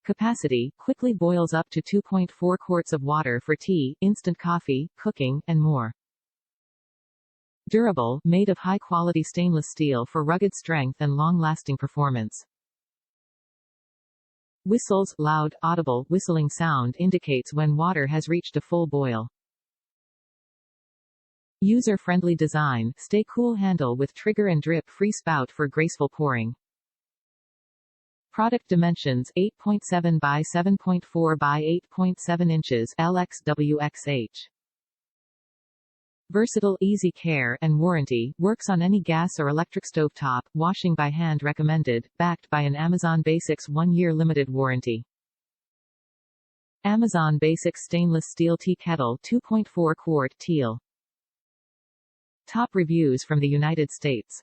Capacity, quickly boils up to 2.4 quarts of water for tea, instant coffee, cooking, and more. Durable, made of high-quality stainless steel for rugged strength and long-lasting performance. Whistles, loud, audible, whistling sound indicates when water has reached a full boil. User-friendly design, stay cool handle with trigger and drip-free spout for graceful pouring. Product dimensions, 8.7 by 7.4 by 8.7 inches, LxWxH. Versatile, easy care, and warranty, works on any gas or electric stovetop, washing by hand recommended, backed by an Amazon Basics 1-year limited warranty. Amazon Basics Stainless Steel Tea Kettle 2.4-Quart Teal. Top reviews from the United States.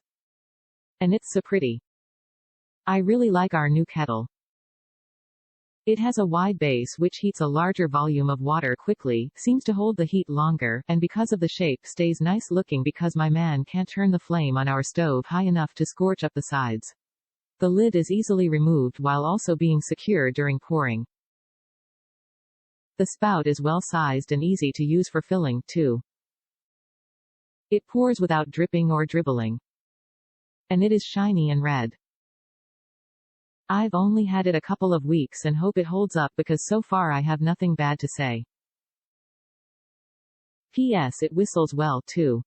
And it's so pretty. I really like our new kettle. It has a wide base which heats a larger volume of water quickly, seems to hold the heat longer, and because of the shape stays nice looking because my man can't turn the flame on our stove high enough to scorch up the sides. The lid is easily removed while also being secure during pouring. The spout is well sized and easy to use for filling, too. It pours without dripping or dribbling. And it is shiny and red. I've only had it a couple of weeks and hope it holds up because so far I have nothing bad to say. P.S. It whistles well too.